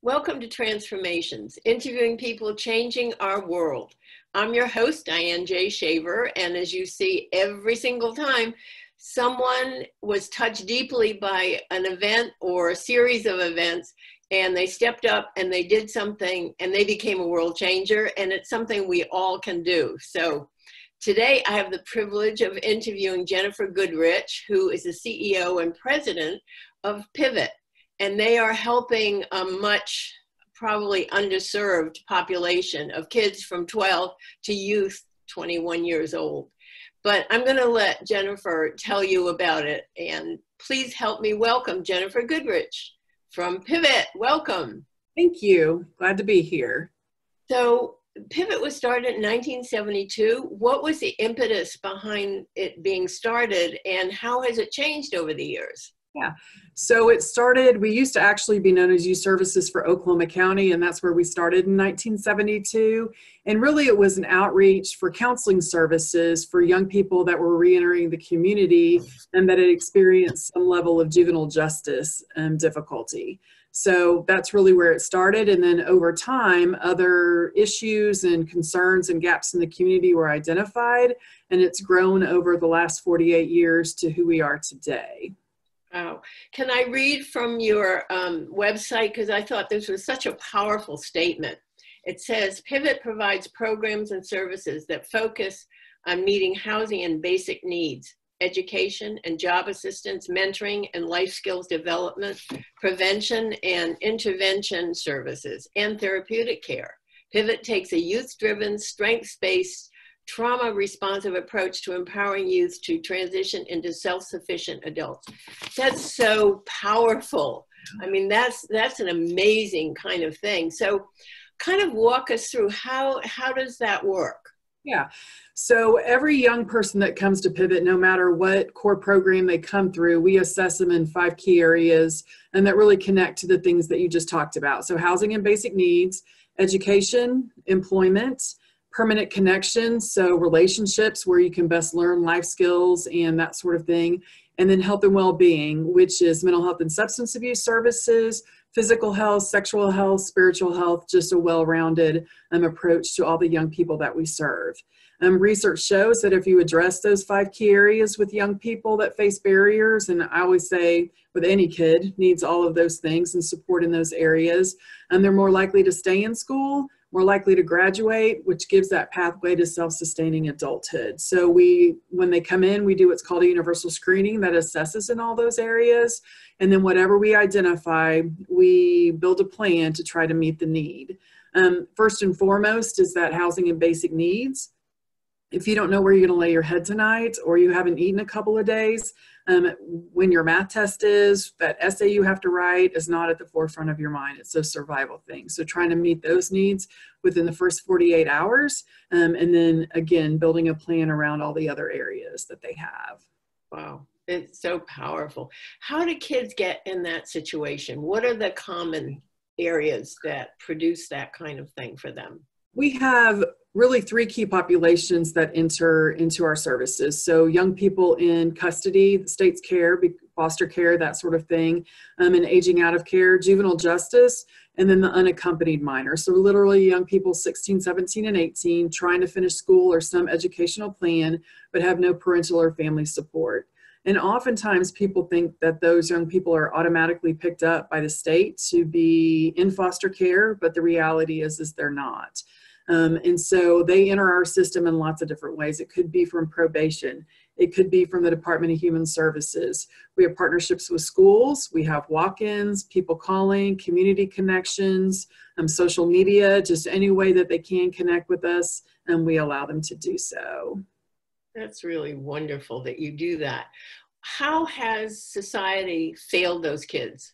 Welcome to Transformations, interviewing people changing our world. I'm your host, Diane J. Shaver, and as you see every single time, someone was touched deeply by an event or a series of events, and they stepped up and they did something and they became a world changer, and it's something we all can do. So today I have the privilege of interviewing Jennifer Goodrich, who is the CEO and president of Pivot. And they are helping a much probably underserved population of kids from 12 to youth 21 years old. But I'm going to let Jennifer tell you about it. And please help me welcome Jennifer Goodrich from Pivot. Welcome. Thank you. Glad to be here. So Pivot was started in 1972. What was the impetus behind it being started, and how has it changed over the years? Yeah. So it started, we used to actually be known as Youth Services for Oklahoma County, and that's where we started in 1972. And really it was an outreach for counseling services for young people that were reentering the community and that had experienced some level of juvenile justice difficulty. So that's really where it started. And then over time, other issues and concerns and gaps in the community were identified, and it's grown over the last 48 years to who we are today. Oh, can I read from your website? Because I thought this was such a powerful statement. It says, Pivot provides programs and services that focus on meeting housing and basic needs, education and job assistance, mentoring and life skills development, prevention and intervention services, and therapeutic care. Pivot takes a youth-driven, strengths-based, trauma-responsive approach to empowering youth to transition into self-sufficient adults. That's so powerful. I mean, that's an amazing kind of thing. So kind of walk us through how does that work? Yeah. So every young person that comes to Pivot, no matter what core program they come through, we assess them in 5 key areas and that really connect to the things that you just talked about. So housing and basic needs, education, employment, permanent connections, so relationships where you can best learn life skills and that sort of thing, and then health and well-being, which is mental health and substance abuse services, physical health, sexual health, spiritual health, just a well-rounded approach to all the young people that we serve. Research shows that if you address those 5 key areas with young people that face barriers, and I always say with any kid needs all of those things and support in those areas, and they're more likely to stay in school, more likely to graduate, which gives that pathway to self-sustaining adulthood. So when they come in, we do what's called a universal screening that assesses in all those areas. And then whatever we identify, we build a plan to try to meet the need. First and foremost is that housing and basic needs. If you don't know where you're going to lay your head tonight, or you haven't eaten a couple of days, when your math test is, that essay you have to write is not at the forefront of your mind. It's a survival thing. So trying to meet those needs within the first 48 hours, and then again, building a plan around all the other areas that they have. Wow, it's so powerful. How do kids get in that situation? What are the common areas that produce that kind of thing for them? We have really 3 key populations that enter into our services. So young people in custody, the state's care, foster care, that sort of thing, and aging out of care, juvenile justice, and then the unaccompanied minors. So literally young people 16, 17, and 18 trying to finish school or some educational plan, but have no parental or family support. And oftentimes people think that those young people are automatically picked up by the state to be in foster care, but the reality is they're not. And so they enter our system in lots of different ways. It could be from probation. It could be from the Department of Human Services. We have partnerships with schools. We have walk-ins, people calling, community connections, social media, just any way that they can connect with us, and we allow them to do so. That's really wonderful that you do that. How has society failed those kids?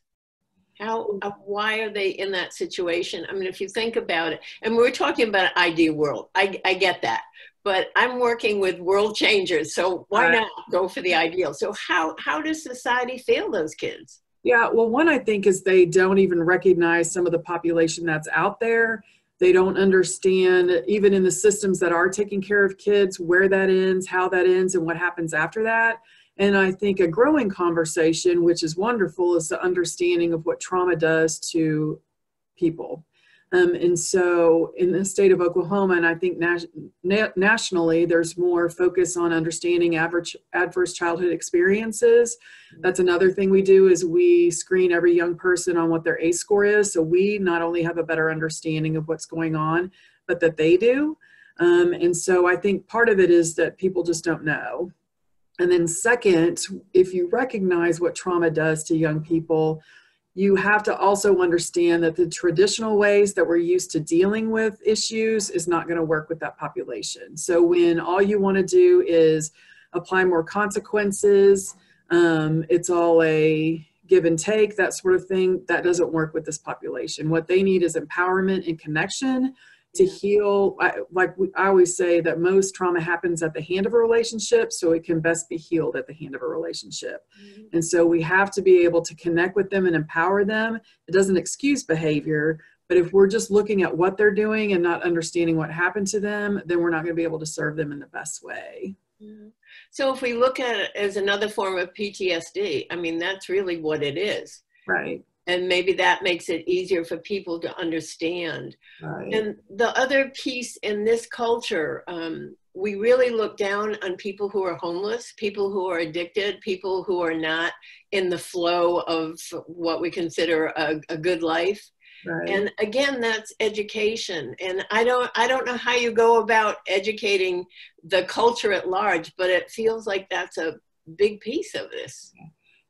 Why are they in that situation? I mean, if you think about it, and we're talking about an ideal world, I get that, but I'm working with world changers, so why not go for the ideal? So how does society fail those kids? Yeah, well, one, I think, is they don't even recognize some of the population that's out there. They don't understand, even in the systems that are taking care of kids, where that ends, how that ends, and what happens after that. And I think a growing conversation, which is wonderful, is the understanding of what trauma does to people. And so in the state of Oklahoma, and I think nationally, there's more focus on understanding adverse childhood experiences. That's another thing we do is we screen every young person on what their ACE score is. So we not only have a better understanding of what's going on, but that they do. And so I think part of it is that people just don't know. And then second, if you recognize what trauma does to young people, you have to also understand that the traditional ways that we're used to dealing with issues is not going to work with that population. So when all you want to do is apply more consequences, it's all a give and take, that sort of thing, that doesn't work with this population. What they need is empowerment and connection to heal. I always say that most trauma happens at the hand of a relationship, so it can best be healed at the hand of a relationship. And so we have to be able to connect with them and empower them. It doesn't excuse behavior, but if we're just looking at what they're doing and not understanding what happened to them, then we're not going to be able to serve them in the best way. So if we look at it as another form of PTSD, I mean, that's really what it is. Right. And maybe that makes it easier for people to understand. Right. And the other piece in this culture, we really look down on people who are homeless, people who are addicted, people who are not in the flow of what we consider a good life. Right. And again, that's education. And I don't know how you go about educating the culture at large, but it feels like that's a big piece of this.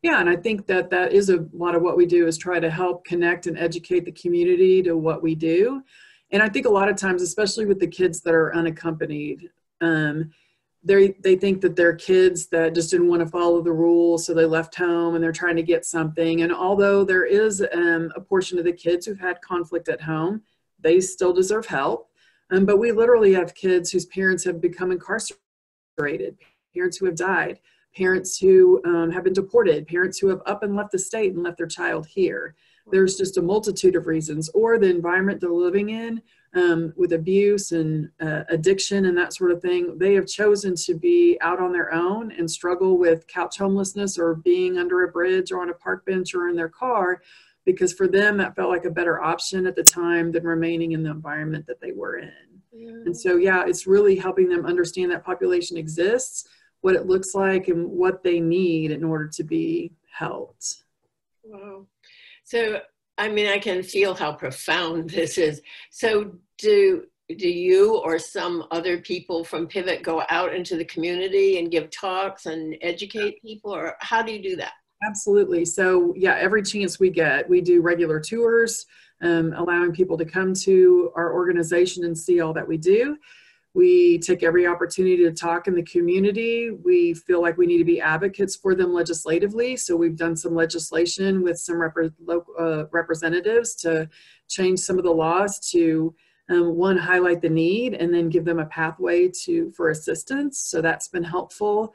Yeah, and I think that that is a lot of what we do is try to help connect and educate the community to what we do. And I think a lot of times, especially with the kids that are unaccompanied, they think that they're kids that just didn't want to follow the rules, so they left home and they're trying to get something. And although there is a portion of the kids who've had conflict at home, they still deserve help. But we literally have kids whose parents have become incarcerated, parents who have died, parents who have been deported, parents who have up and left the state and left their child here. There's just a multitude of reasons, or the environment they're living in with abuse and addiction and that sort of thing. They have chosen to be out on their own and struggle with couch homelessness or being under a bridge or on a park bench or in their car, because for them that felt like a better option at the time than remaining in the environment that they were in. And so, yeah, it's really helping them understand that population exists, what it looks like, and what they need in order to be helped. Wow. So, I mean, I can feel how profound this is. So do you or some other people from Pivot go out into the community and give talks and educate people, or how do you do that? Absolutely. So yeah, every chance we get, we do regular tours, allowing people to come to our organization and see all that we do. We take every opportunity to talk in the community. We feel like we need to be advocates for them legislatively. So we've done some legislation with some representatives to change some of the laws to, one, highlight the need and then give them a pathway for assistance. So that's been helpful.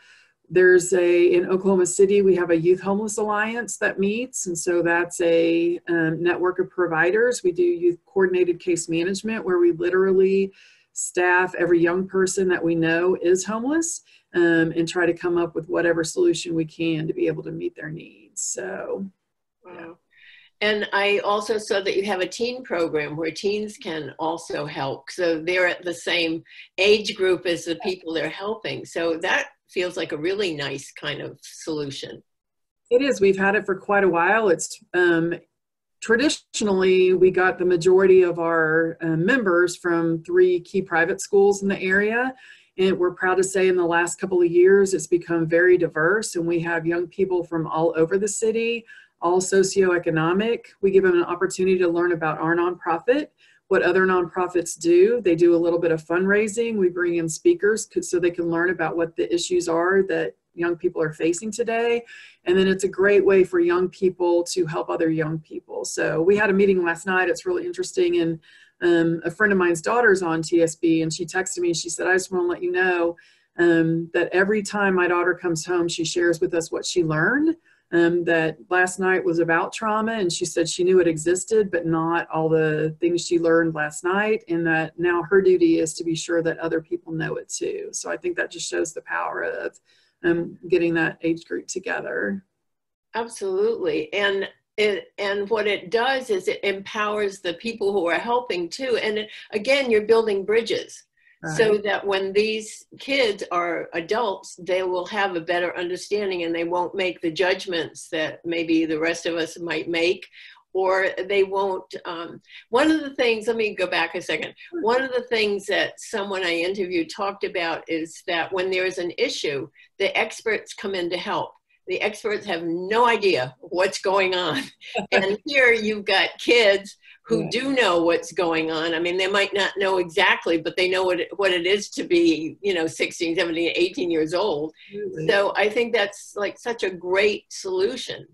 In Oklahoma City, we have a Youth Homeless Alliance that meets. And so that's a network of providers. We do youth coordinated case management, where we literally staff every young person that we know is homeless, and try to come up with whatever solution we can to be able to meet their needs. So, wow. Yeah. And I also saw that you have a teen program where teens can also help. So they're at the same age group as the people they're helping. So that feels like a really nice kind of solution. It is. We've had it for quite a while. It's traditionally, we got the majority of our members from 3 key private schools in the area. And we're proud to say in the last couple of years, it's become very diverse. And we have young people from all over the city, all socioeconomic. We give them an opportunity to learn about our nonprofit, what other nonprofits do. They do a little bit of fundraising. We bring in speakers so they can learn about what the issues are that young people are facing today. And then it's a great way for young people to help other young people. So we had a meeting last night. It's really interesting. And a friend of mine's daughter's on TSB, and she texted me. She said, I just want to let you know that every time my daughter comes home, she shares with us what she learned. That last night was about trauma, and she said she knew it existed, but not all the things she learned last night, and that now her duty is to be sure that other people know it too. So I think that just shows the power of getting that age group together. Absolutely. And And what it does is it empowers the people who are helping too. And again, you're building bridges. Right. So that when these kids are adults, they will have a better understanding and they won't make the judgments that maybe the rest of us might make, or they won't. One of the things, let me go back a second. One of the things that someone I interviewed talked about is that when there's an issue, the experts come in to help. The experts have no idea what's going on. And here you've got kids who do know what's going on. I mean, they might not know exactly, but they know what it is to be, 16, 17, 18 years old. Really? So I think that's like such a great solution.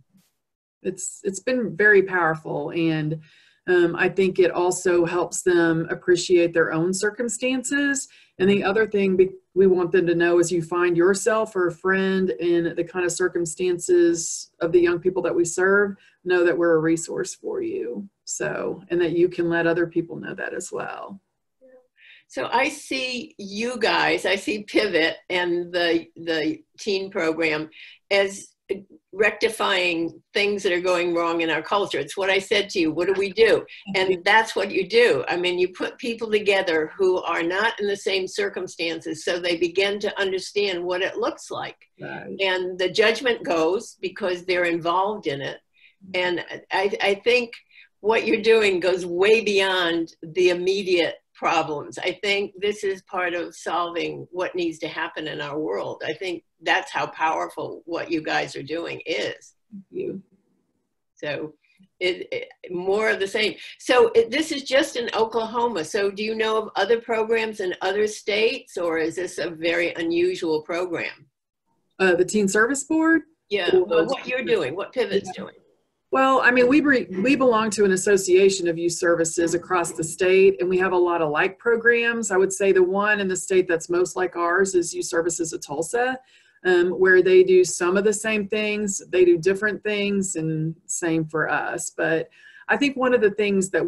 It's been very powerful. And I think it also helps them appreciate their own circumstances. And the other thing we want them to know is you find yourself or a friend in the kind of circumstances of the young people that we serve, know that we're a resource for you. So, and that you can let other people know that as well. So I see you guys, I see Pivot and the teen program as rectifying things that are going wrong in our culture. It's what I said to you. What do we do? And that's what you do. I mean, you put people together who are not in the same circumstances, so they begin to understand what it looks like. Right. And the judgment goes because they're involved in it. And I think what you're doing goes way beyond the immediate problems. I think this is part of solving what needs to happen in our world. I think that's how powerful what you guys are doing is. Thank you. So more of the same. So this is just in Oklahoma. So do you know of other programs in other states, or is this a very unusual program? The Teen Service Board? Yeah, well, what you're doing, what Pivot's doing. Well, I mean, we belong to an association of youth services across the state, and we have a lot of like programs. I would say the one in the state that's most like ours is Youth Services of Tulsa, where they do some of the same things. They do different things, and same for us. But I think one of the things that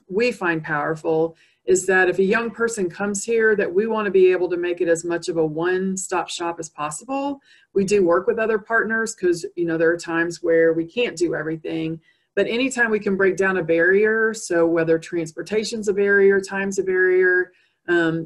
we find powerful is that if a young person comes here, that we want to be able to make it as much of a one-stop shop as possible. We do work with other partners because, there are times where we can't do everything, but anytime we can break down a barrier, so whether transportation's a barrier, time's a barrier,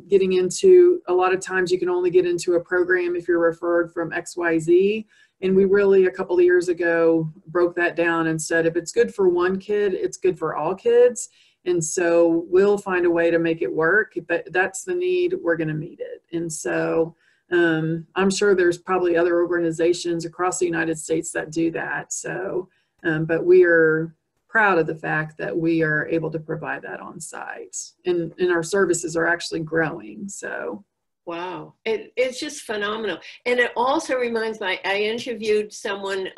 getting into, a lot of times you can only get into a program if you're referred from XYZ. And we really, a couple of years ago, broke that down and said, if it's good for one kid, it's good for all kids. And so we'll find a way to make it work. But that's the need, we're going to meet it. And so I'm sure there's probably other organizations across the United States that do that. So, but we are proud of the fact that we are able to provide that on site. And our services are actually growing. So. Wow, it's just phenomenal. And it also reminds me, I interviewed someone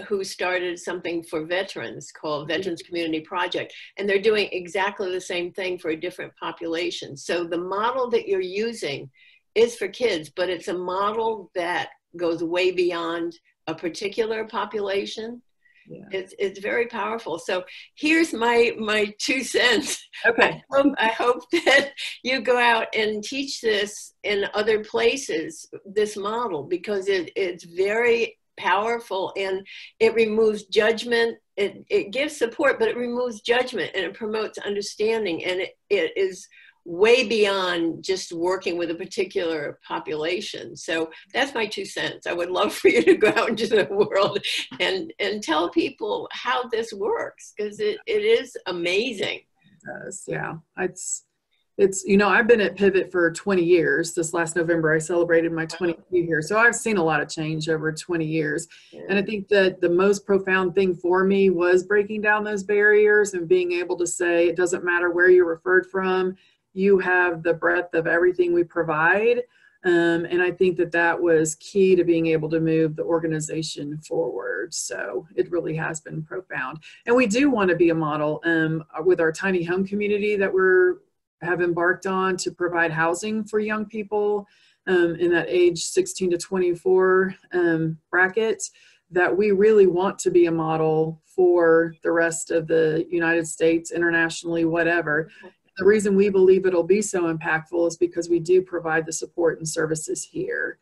who started something for veterans called Veterans Community Project, and they're doing exactly the same thing for a different population. So the model that you're using is for kids, but it's a model that goes way beyond a particular population. Yeah. It's very powerful. So here's my 2 cents. Okay. I hope that you go out and teach this in other places, this model, because it's very powerful and it removes judgment. It gives support, but it removes judgment and it promotes understanding. And it is way beyond just working with a particular population. So that's my 2 cents. I would love for you to go out into the world and tell people how this works, because it is amazing. It does, yeah. It's I've been at Pivot for 20 years. This last November, I celebrated my 20th year. So I've seen a lot of change over 20 years. Yeah. And I think that the most profound thing for me was breaking down those barriers and being able to say, it doesn't matter where you're referred from, you have the breadth of everything we provide. And I think that was key to being able to move the organization forward. So it really has been profound. And we do want to be a model with our tiny home community that have embarked on to provide housing for young people in that age 16 to 24 bracket, that we really want to be a model for the rest of the United States, internationally, whatever. The reason we believe it'll be so impactful is because we do provide the support and services here,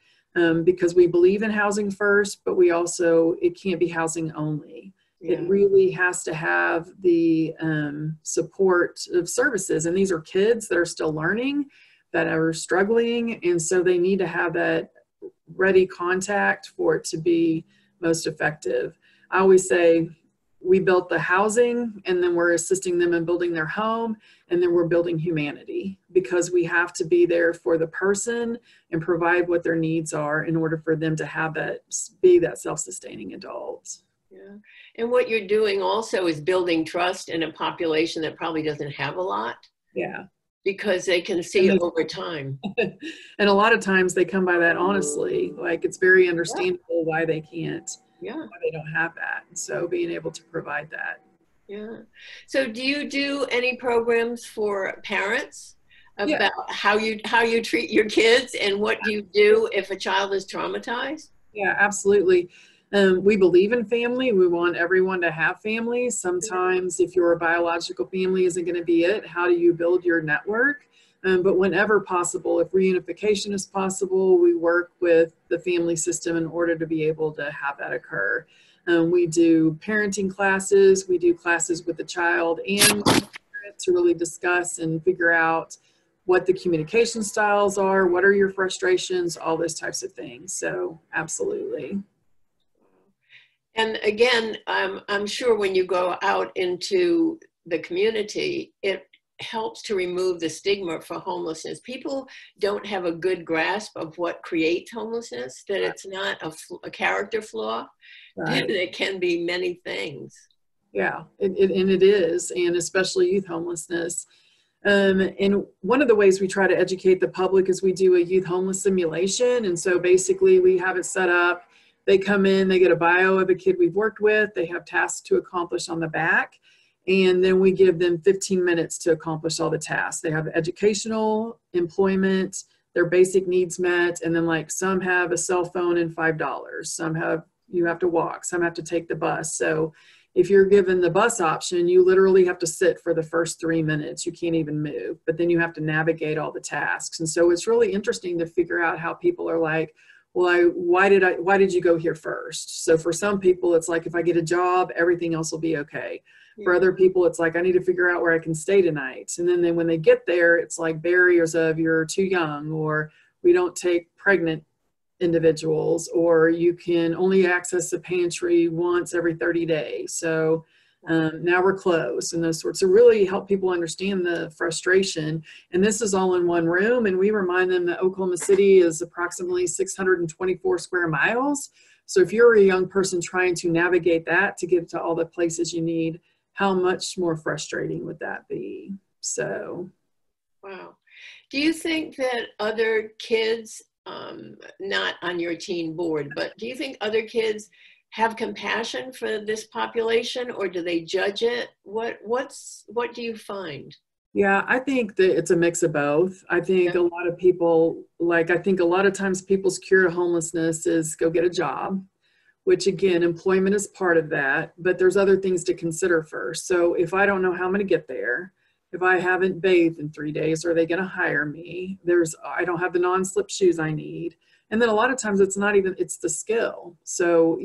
because we believe in housing first, but it can't be housing only. It really has to have the support of services. And these are kids that are still learning, that are struggling. And so they need to have that ready contact for it to be most effective. I always say we built the housing, and then we're assisting them in building their home, and then we're building humanity, because we have to be there for the person and provide what their needs are in order for them to have that, be that self-sustaining adult. Yeah. And what you're doing also is building trust in a population that probably doesn't have a lot. Yeah. Because they can see it over time. And a lot of times they come by that honestly. Like, it's very understandable why they can't, why they don't have that. So being able to provide that. Yeah. So do you do any programs for parents about how you treat your kids, and what do you do if a child is traumatized? Yeah, absolutely. We believe in family. We want everyone to have families. Sometimes if your biological family isn't going to be it, how do you build your network? But whenever possible, if reunification is possible, we work with the family system in order to be able to have that occur. We do parenting classes. We do classes with the child and to really discuss and figure out what the communication styles are, what are your frustrations, all those types of things. So absolutely. And again, I'm sure when you go out into the community, it helps to remove the stigma for homelessness. People don't have a good grasp of what creates homelessness, that it's not a character flaw, that it can be many things. Yeah, and it is, and especially youth homelessness. And one of the ways we try to educate the public is we do a youth homeless simulation. And so basically we have it set up. They come in, they get a bio of a kid we've worked with, they have tasks to accomplish on the back, and then we give them 15 minutes to accomplish all the tasks. They have educational, employment, their basic needs met, and then like some have a cell phone and $5. Some have, you have to walk, some have to take the bus. So if you're given the bus option, you literally have to sit for the first 3 minutes. You can't even move, but then you have to navigate all the tasks. And so it's really interesting to figure out how people are like, well, why did you go here first? So for some people, it's like, if I get a job, everything else will be okay. For other people, it's like, I need to figure out where I can stay tonight. And then when they get there, it's like barriers of you're too young, or we don't take pregnant individuals, or you can only access the pantry once every 30 days. So now we're closed, and those sorts of really help people understand the frustration. And this is all in one room. And we remind them that Oklahoma City is approximately 624 square miles. So if you're a young person trying to navigate that to get to all the places you need, how much more frustrating would that be? So. Wow. Do you think that other kids, not on your teen board, but do you think other kids have compassion for this population, or do they judge it? What do you find? Yeah, I think that it's a mix of both. I think a lot of people, I think a lot of times people's cure to homelessness is go get a job, which again, employment is part of that, but there's other things to consider first. So if I don't know how I'm going to get there, if I haven't bathed in 3 days, are they going to hire me? I don't have the non-slip shoes I need. And then a lot of times it's not even, it's the skill. So,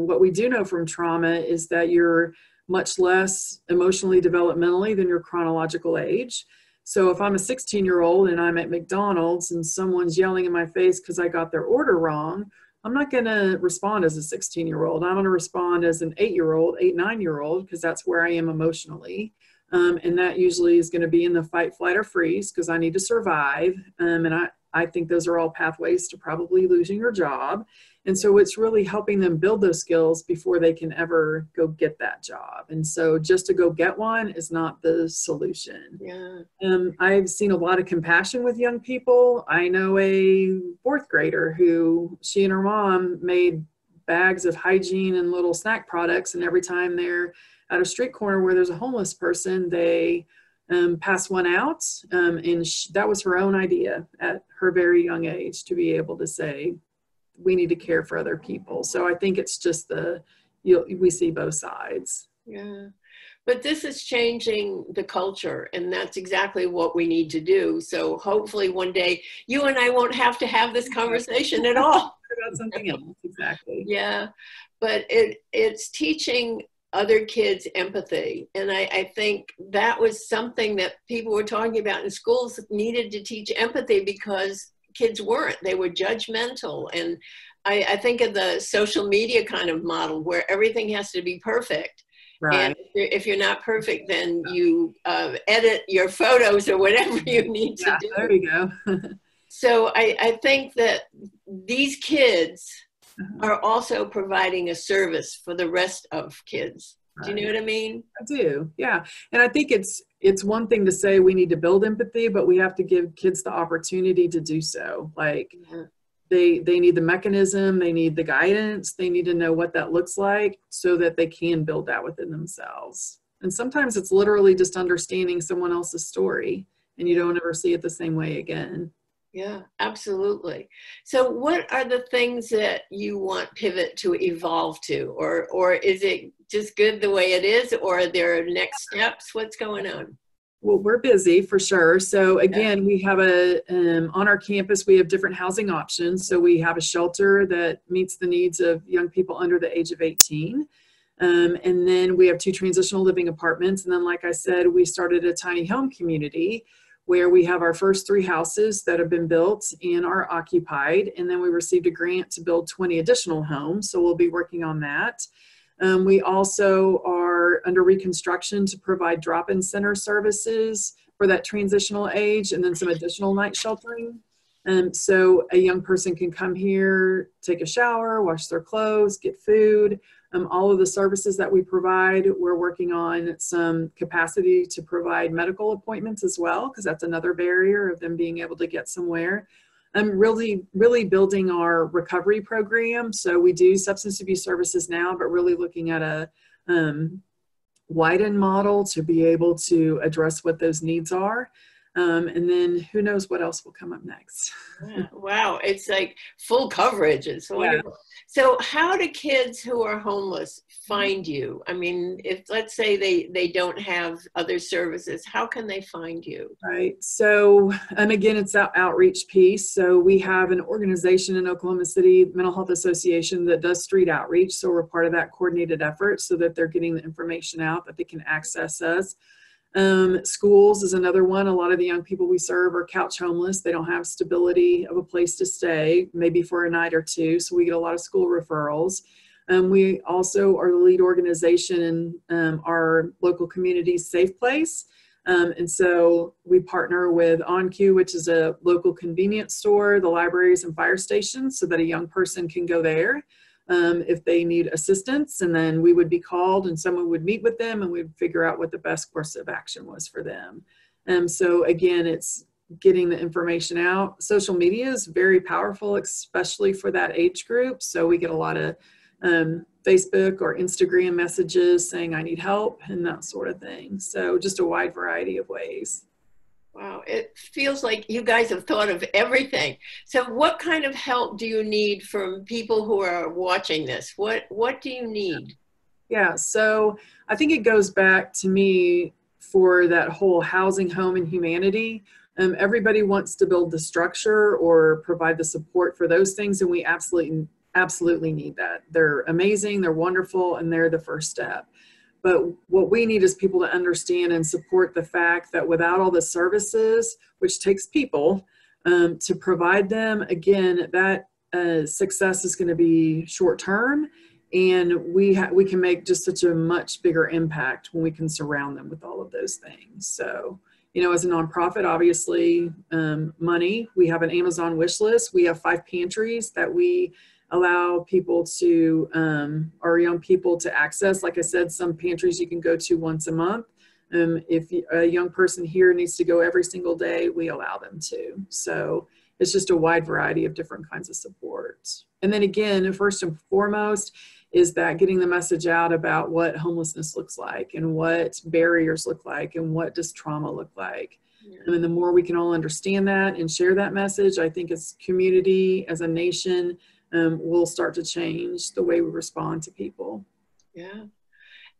what we do know from trauma is that you're much less emotionally developmentally than your chronological age. So if I'm a 16-year-old and I'm at McDonald's and someone's yelling in my face because I got their order wrong, I'm not going to respond as a 16-year-old. I'm going to respond as an 8-year-old, 9-year-old, because that's where I am emotionally. And that usually is going to be in the fight, flight, or freeze, because I need to survive. And I think those are all pathways to probably losing your job. And so it's really helping them build those skills before they can ever go get that job. And so just to go get one is not the solution. Yeah. I've seen a lot of compassion with young people. I know a 4th grader who, she and her mom made bags of hygiene and little snack products. And every time they're at a street corner where there's a homeless person, they pass one out. And that was her own idea at her very young age, to be able to say, we need to care for other people. So I think it's just we see both sides. Yeah. But this is changing the culture, and that's exactly what we need to do. So hopefully one day you and I won't have to have this conversation at all. About something else, exactly. Yeah. But it's teaching other kids' empathy. And I think that was something that people were talking about in schools, needed to teach empathy because kids weren't. They were judgmental. And I think of the social media kind of model where everything has to be perfect. Right. And if you're not perfect, then you edit your photos or whatever you need to do. There you go. So I think that these kids are also providing a service for the rest of kids. Do you know what I mean? I do, yeah. And I think it's one thing to say we need to build empathy, but we have to give kids the opportunity to do so. Like they need the mechanism, they need the guidance, they need to know what that looks like so that they can build that within themselves. And sometimes it's literally just understanding someone else's story and you don't ever see it the same way again. Yeah, absolutely. So what are the things that you want Pivot to evolve to? Or is it just good the way it is? Or are there next steps? What's going on? Well, we're busy for sure. So again, we have on our campus, we have different housing options. So we have a shelter that meets the needs of young people under the age of 18. And then we have 2 transitional living apartments. And then, like I said, we started a tiny home community where we have our first 3 houses that have been built and are occupied. And then we received a grant to build 20 additional homes. So we'll be working on that. We also are under reconstruction to provide drop-in center services for that transitional age and then some additional night sheltering. So a young person can come here, take a shower, wash their clothes, get food. All of the services that we provide, we're working on some capacity to provide medical appointments as well, because that's another barrier of them being able to get somewhere. Really building our recovery program. So we do substance abuse services now, but really looking at a widened model to be able to address what those needs are. And then who knows what else will come up next. Wow, it's like full coverage. It's wonderful. Yeah. So how do kids who are homeless find you? I mean, if let's say they don't have other services, how can they find you? Right. So, and again, it's that outreach piece. So we have an organization in Oklahoma City, Mental Health Association, that does street outreach. So we're part of that coordinated effort so that they're getting the information out, that they can access us. Schools is another one. A lot of the young people we serve are couch homeless. They don't have stability of a place to stay, maybe for a night or two. So we get a lot of school referrals. We also are the lead organization in our local community Safe Place. And so we partner with OnQ, which is a local convenience store, the libraries and fire stations, so that a young person can go there if they need assistance, and then we would be called and someone would meet with them and we'd figure out what the best course of action was for them. So again, it's getting the information out. Social media is very powerful, especially for that age group. So we get a lot of Facebook or Instagram messages saying I need help and that sort of thing. So just a wide variety of ways. Wow, it feels like you guys have thought of everything. So what kind of help do you need from people who are watching this? What do you need? Yeah, so I think it goes back to me for that whole housing, home, and humanity. Everybody wants to build the structure or provide the support for those things, and we absolutely need that. They're amazing, they're wonderful, and they're the first step. But what we need is people to understand and support the fact that without all the services, which takes people to provide them, again, that success is going to be short term. And we can make just such a much bigger impact when we can surround them with all of those things. So, you know, as a nonprofit, obviously, money, we have an Amazon wish list. We have 5 pantries that we allow people to, our young people to access. Like I said, some pantries you can go to once a month. If a young person here needs to go every single day, we allow them to. So it's just a wide variety of different kinds of supports. And then again, first and foremost, is that getting the message out about what homelessness looks like and what barriers look like and what does trauma look like. Yeah. And the more we can all understand that and share that message, I think as community, as a nation, we'll start to change the way we respond to people. Yeah.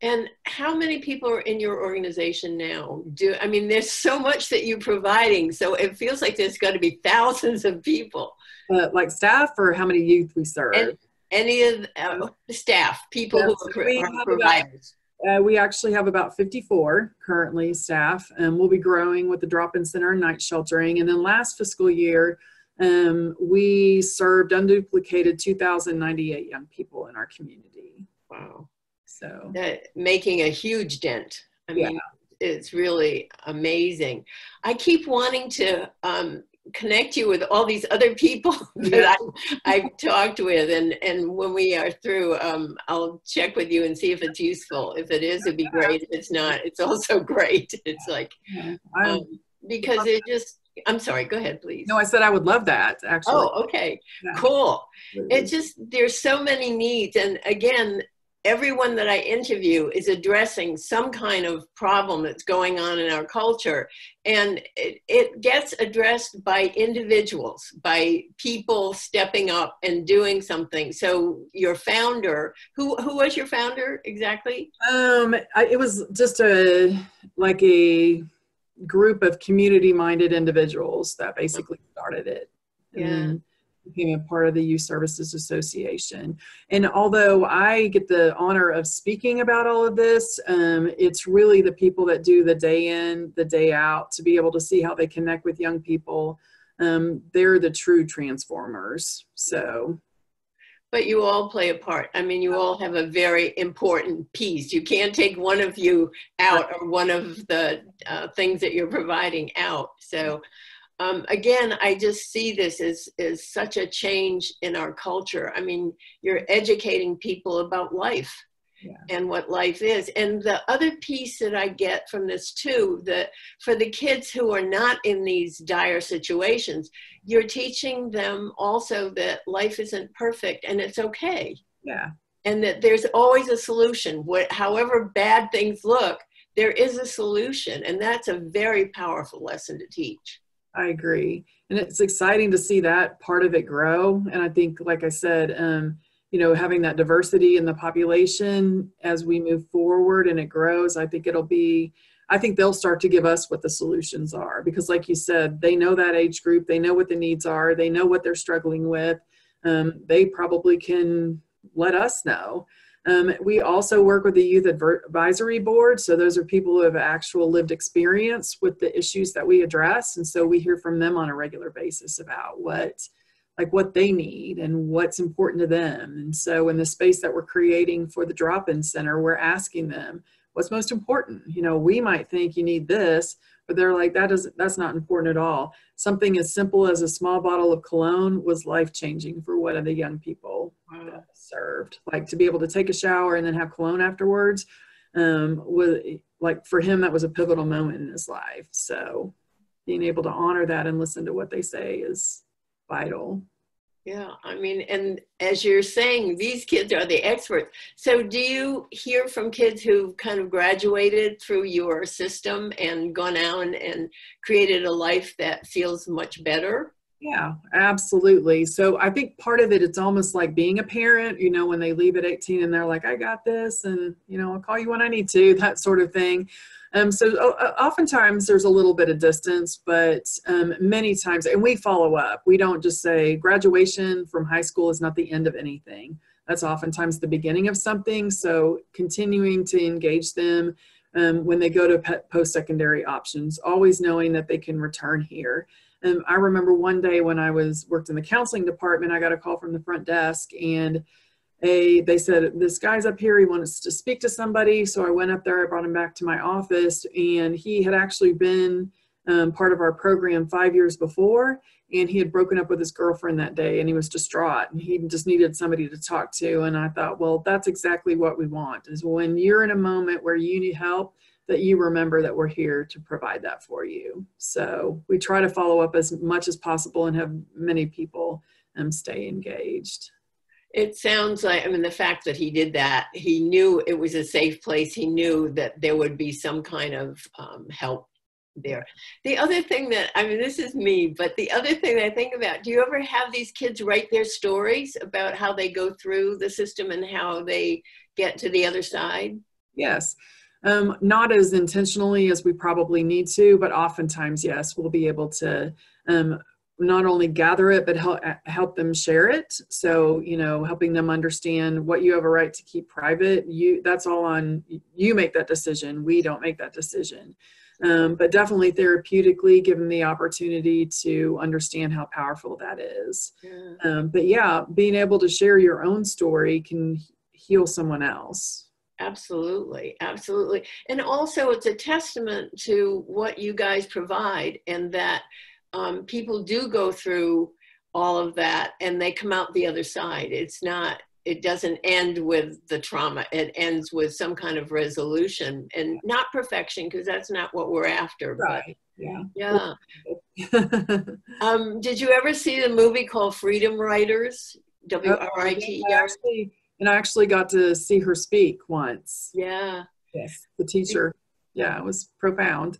And how many people are in your organization now? I mean, there's so much that you're providing, so it feels like there's got to be thousands of people. Like staff, or how many youth we serve? Any of the staff, people who are providers. We actually have about 54 currently staff, and we'll be growing with the drop-in center and night sheltering. And then last fiscal year, we served unduplicated 2,098 young people in our community. Wow. So making a huge dent. I yeah. mean, it's really amazing. I keep wanting to connect you with all these other people that I've talked with, and when we are through, I'll check with you and see if it's useful. If it is, it'd be great. If it's not, it's also great. It's like, because it just, I'm sorry, go ahead, please. No, I said I would love that, actually. Oh, okay, cool. It's just, there's so many needs. And again, everyone that I interview is addressing some kind of problem that's going on in our culture. And it gets addressed by individuals, by people stepping up and doing something. So your founder, who was your founder exactly? It was just a group of community-minded individuals that basically started it. And became a part of the Youth Services Association. And although I get the honor of speaking about all of this, it's really the people that do the day in, the day out, to be able to see how they connect with young people. They're the true transformers. So. But you all play a part. I mean, you all have a very important piece. You can't take one of you out or one of the things that you're providing out. So again, I just see this as such a change in our culture. I mean, you're educating people about life and what life is. And the other piece that I get from this too, that for the kids who are not in these dire situations, you're teaching them also that life isn't perfect and it's okay. Yeah. And that there's always a solution. However bad things look, there is a solution. And that's a very powerful lesson to teach. I agree. And it's exciting to see that part of it grow. And I think, like I said, having that diversity in the population as we move forward and it grows, I think they'll start to give us what the solutions are, because like you said, they know that age group, they know what the needs are, they know what they're struggling with. They probably can let us know. We also work with the Youth Advisory Board. So those are people who have actual lived experience with the issues that we address. And so we hear from them on a regular basis about what they need and what's important to them. And so in the space that we're creating for the drop-in center, we're asking them what's most important. We might think you need this, but they're like, that's not important at all. Something as simple as a small bottle of cologne was life-changing for one of the young people served. Like, to be able to take a shower and then have cologne afterwards, for him, that was a pivotal moment in his life. So being able to honor that and listen to what they say is vital. Yeah, I mean, and as you're saying, these kids are the experts. So do you hear from kids who've kind of graduated through your system and gone out and created a life that feels much better? Yeah, absolutely. So I think part of it, it's almost like being a parent, when they leave at 18 and they're like, I got this, and, I'll call you when I need to, that sort of thing. So oftentimes there's a little bit of distance, but many times, and we follow up. We don't just say graduation from high school is not the end of anything. That's oftentimes the beginning of something. So continuing to engage them when they go to post-secondary options, always knowing that they can return here. I remember one day when I worked in the counseling department, I got a call from the front desk, and they said, this guy's up here, he wants to speak to somebody. So I went up there, I brought him back to my office, and he had actually been part of our program 5 years before, and he had broken up with his girlfriend that day, and he was distraught, and he just needed somebody to talk to. And I thought, well, that's exactly what we want, is when you're in a moment where you need help, that you remember that we're here to provide that for you. So we try to follow up as much as possible and have many people stay engaged. It sounds like, the fact that he did that, he knew it was a safe place. He knew that there would be some kind of help there. The other thing that, this is me, but the other thing that I think about, do you ever have these kids write their stories about how they go through the system and how they get to the other side? Yes. Not as intentionally as we probably need to, but oftentimes, yes, we'll be able to not only gather it, but help them share it. So, you know, helping them understand what you have a right to keep private. That's all on you. Make that decision. We don't make that decision. But definitely therapeutically, give them the opportunity to understand how powerful that is. Yeah. But yeah, being able to share your own story can heal someone else. Absolutely. Absolutely. And also it's a testament to what you guys provide, and that people do go through all of that and they come out the other side. It doesn't end with the trauma. It ends with some kind of resolution, and not perfection, because that's not what we're after. Right. But yeah. Did you ever see the movie called Freedom Writers? WRITER? I actually got to see her speak once. Yeah. Yes. The teacher. Yeah, it was profound.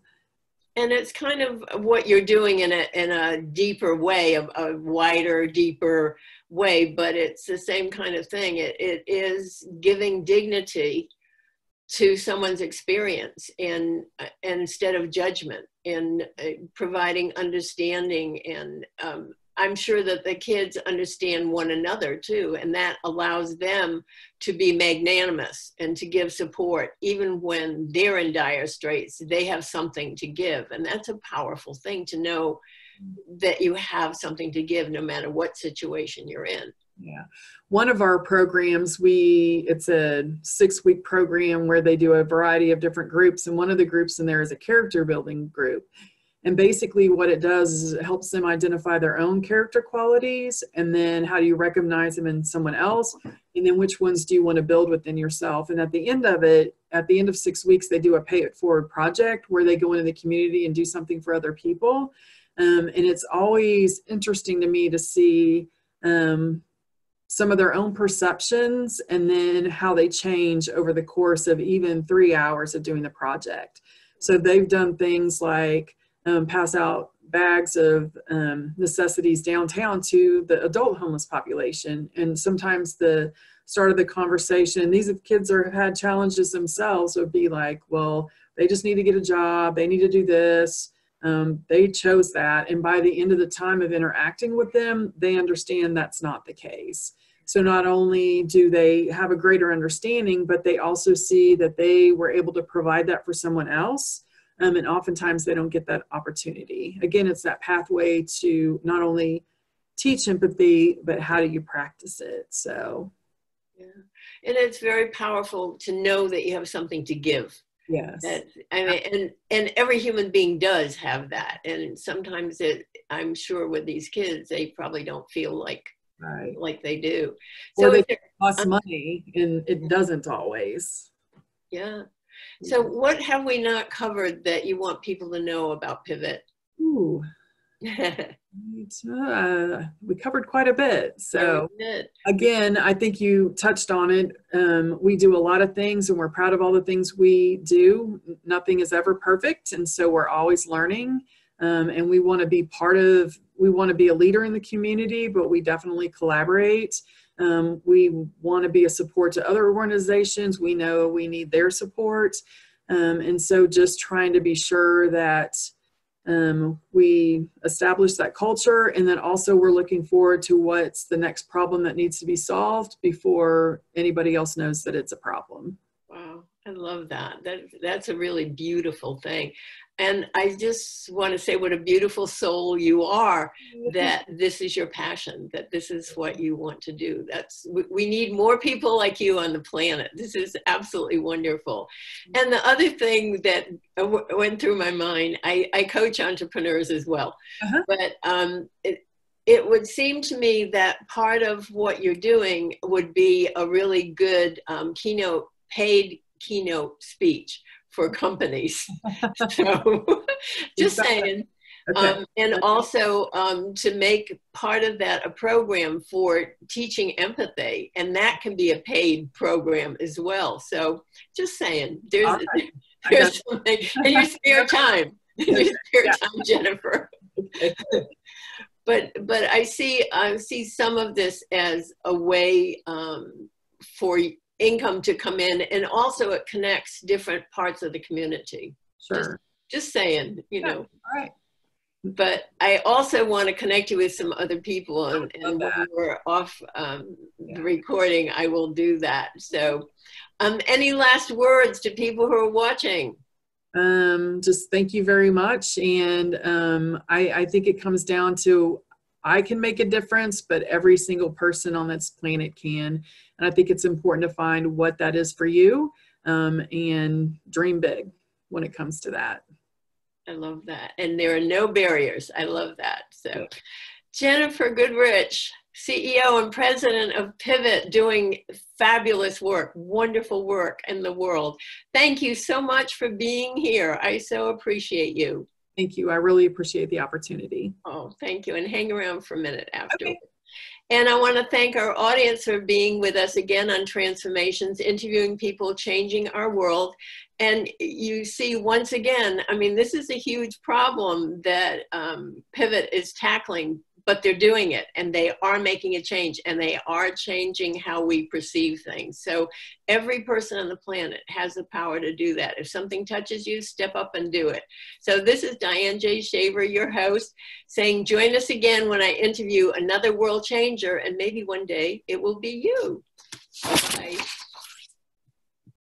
And it's kind of what you're doing in a deeper way, a wider, deeper way, but it's the same kind of thing. It is giving dignity to someone's experience, and instead of judgment, and providing understanding. And I'm sure that the kids understand one another too, and that allows them to be magnanimous and to give support. Even when they're in dire straits, they have something to give. And that's a powerful thing, to know that you have something to give no matter what situation you're in. Yeah. One of our programs, it's a 6-week program where they do a variety of different groups. And one of the groups in there is a character building group. And basically what it does is it helps them identify their own character qualities, and then how do you recognize them in someone else, and then which ones do you want to build within yourself. And at the end of 6 weeks, they do a pay it forward project where they go into the community and do something for other people. And it's always interesting to me to see some of their own perceptions, and then how they change over the course of even 3 hours of doing the project. So they've done things like pass out bags of necessities downtown to the adult homeless population. And sometimes the start of the conversation, and these kids have had challenges themselves, would be like, well, they just need to get a job, they need to do this. They chose that. And by the end of the time of interacting with them, they understand that's not the case. So not only do they have a greater understanding, but they also see that they were able to provide that for someone else. And oftentimes they don't get that opportunity. Again, it's that pathway to not only teach empathy, but how do you practice it? So, yeah. And it's very powerful to know that you have something to give. Yes. And every human being does have that. And sometimes I'm sure with these kids, they probably don't feel like they do. So they cost money, and it doesn't always. Yeah. So what have we not covered that you want people to know about Pivot? Ooh. We covered quite a bit. So again, I think you touched on it. We do a lot of things, and we're proud of all the things we do. Nothing is ever perfect. And so we're always learning. And we want to be we want to be a leader in the community, but we definitely collaborate. We want to be a support to other organizations. We know we need their support. And so just trying to be sure that we establish that culture, and then also we're looking forward to what's the next problem that needs to be solved before anybody else knows that it's a problem. Wow, I love that. That's a really beautiful thing. And I just want to say what a beautiful soul you are, that this is your passion, that this is what you want to do. We need more people like you on the planet. This is absolutely wonderful. And the other thing that went through my mind, I coach entrepreneurs as well, but it would seem to me that part of what you're doing would be a really good paid keynote speech for companies. So just saying. Okay. And also to make part of that a program for teaching empathy, and that can be a paid program as well. So just saying, there's something in your spare time, Jennifer. But I see some of this as a way for income to come in, and also it connects different parts of the community. Sure. Just saying, you know. All right. But I also want to connect you with some other people, and when we're off the recording, I will do that. So any last words to people who are watching? Just thank you very much. And I think it comes down to, I can make a difference, but every single person on this planet can. And I think it's important to find what that is for you, and dream big when it comes to that. I love that. And there are no barriers. I love that. So Jennifer Goodrich, CEO and president of Pivot, doing fabulous work, wonderful work in the world. Thank you so much for being here. I so appreciate you. Thank you. I really appreciate the opportunity. Oh, thank you. And hang around for a minute after. Okay. And I want to thank our audience for being with us again on Transformations, interviewing people, changing our world. And you see, once again, I mean, this is a huge problem that Pivot is tackling, but they're doing it, and they are making a change, and they are changing how we perceive things. So every person on the planet has the power to do that. If something touches you, step up and do it. So this is Diane J. Shaver, your host, saying join us again when I interview another world changer, and maybe one day it will be you. Bye.